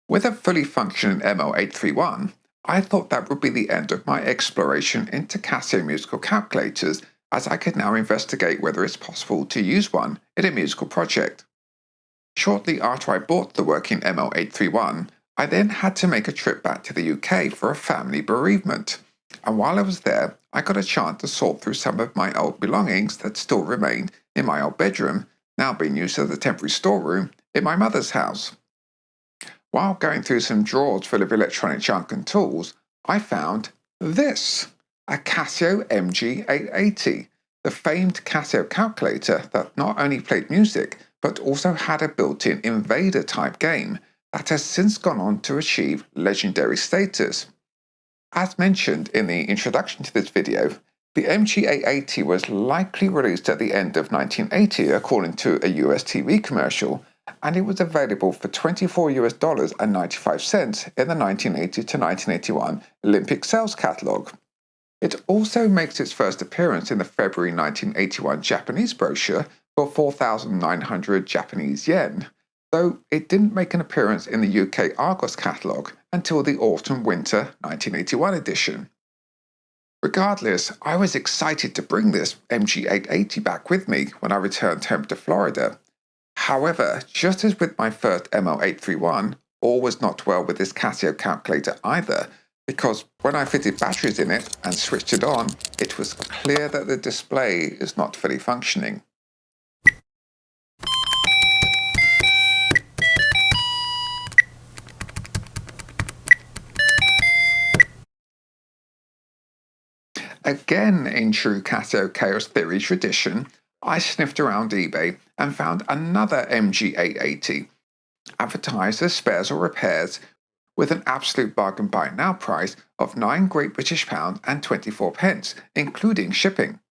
With a fully functioning ML831, I thought that would be the end of my exploration into Casio musical calculators, as I could now investigate whether it's possible to use one in a musical project. Shortly after I bought the working ML831, I then had to make a trip back to the UK for a family bereavement, and while I was there, I got a chance to sort through some of my old belongings that still remained in my old bedroom, now being used as a temporary storeroom in my mother's house. While going through some drawers full of electronic junk and tools, I found this, a Casio MG-880, the famed Casio calculator that not only played music, but also had a built-in Invader-type game that has since gone on to achieve legendary status. As mentioned in the introduction to this video, the MG-880 was likely released at the end of 1980 according to a US TV commercial, and it was available for $24.95 in the 1980 to 1981 Olympic sales catalogue. It also makes its first appearance in the February 1981 Japanese brochure for 4,900 Japanese yen, though it didn't make an appearance in the UK Argos catalogue until the Autumn-Winter 1981 edition. Regardless, I was excited to bring this MG-880 back with me when I returned home to Florida. However, just as with my first ML831, all was not well with this Casio calculator either, because when I fitted batteries in it and switched it on, it was clear that the display is not fully functioning. Again, in true Casio Chaos Theory tradition, I sniffed around eBay and found another MG-880, advertised as spares or repairs, with an absolute bargain buy now price of £9 Great British and 24 pence, including shipping.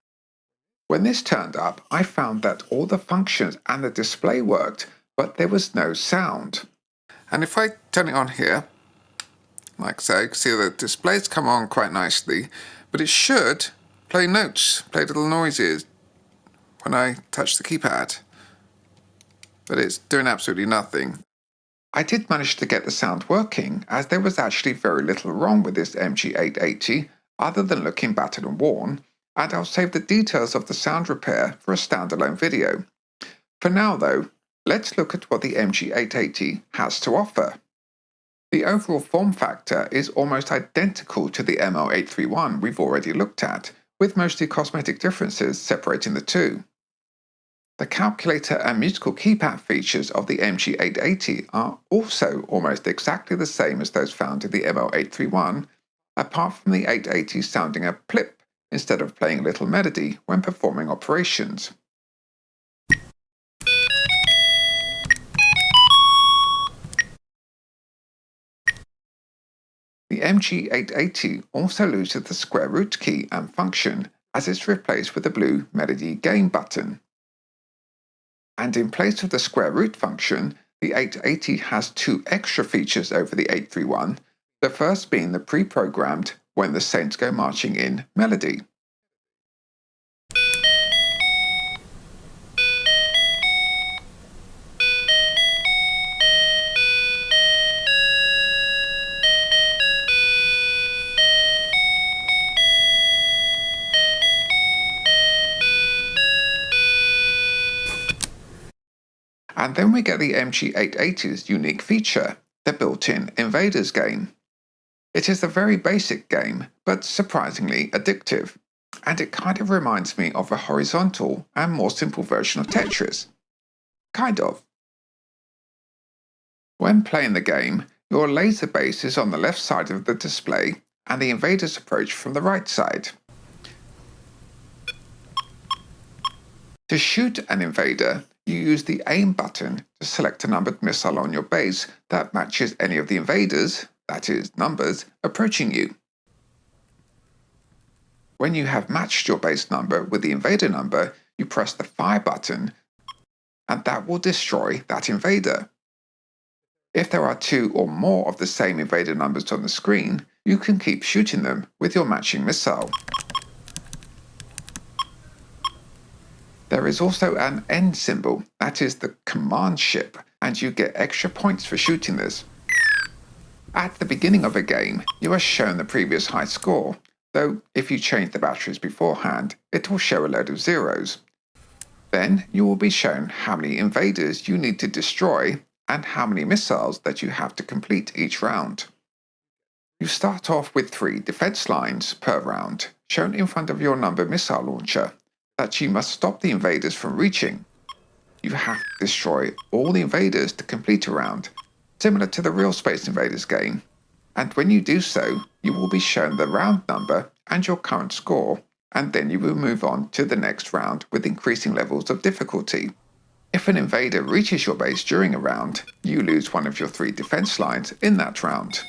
When this turned up, I found that all the functions and the display worked, but there was no sound. And if I turn it on here, like so, you can see the displays come on quite nicely, but it should play notes, play little noises when I touch the keypad, but it's doing absolutely nothing. I did manage to get the sound working, as there was actually very little wrong with this MG-880 other than looking battered and worn, and I'll save the details of the sound repair for a standalone video. For now though, let's look at what the MG-880 has to offer. The overall form factor is almost identical to the ML831 we've already looked at, with mostly cosmetic differences separating the two. The calculator and musical keypad features of the MG-880 are also almost exactly the same as those found in the ML831, apart from the 880 sounding a plip instead of playing a little melody when performing operations. The MG-880 also loses the square root key and function, as it's replaced with the blue Melody Gain button. And in place of the square root function, the 880 has two extra features over the 831, the first being the pre-programmed When the Saints Go Marching In melody. And then we get the MG-880's unique feature, the built-in Invaders game. It is a very basic game, but surprisingly addictive, and it kind of reminds me of a horizontal and more simple version of Tetris. Kind of. When playing the game, your laser base is on the left side of the display, and the invaders approach from the right side. To shoot an invader, you use the aim button to select a numbered missile on your base that matches any of the invaders, that is, numbers, approaching you. When you have matched your base number with the invader number, you press the fire button, and that will destroy that invader. If there are two or more of the same invader numbers on the screen, you can keep shooting them with your matching missile. There is also an end symbol, that is the command ship, and you get extra points for shooting this. At the beginning of a game, you are shown the previous high score, though if you change the batteries beforehand, it will show a load of zeros. Then you will be shown how many invaders you need to destroy and how many missiles that you have to complete each round. You start off with 3 defense lines per round, shown in front of your number missile launcher, that you must stop the invaders from reaching. You have to destroy all the invaders to complete a round, similar to the real Space Invaders game, and when you do so, you will be shown the round number and your current score, and then you will move on to the next round with increasing levels of difficulty. If an invader reaches your base during a round, you lose one of your 3 defense lines in that round.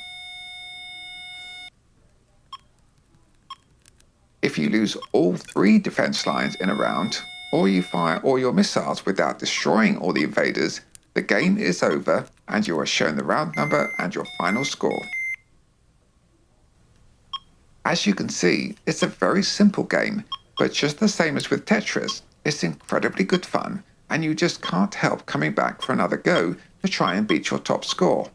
If you lose all 3 defense lines in a round, or you fire all your missiles without destroying all the invaders, the game is over and you are shown the round number and your final score. As you can see, it's a very simple game, but just the same as with Tetris, it's incredibly good fun and you just can't help coming back for another go to try and beat your top score.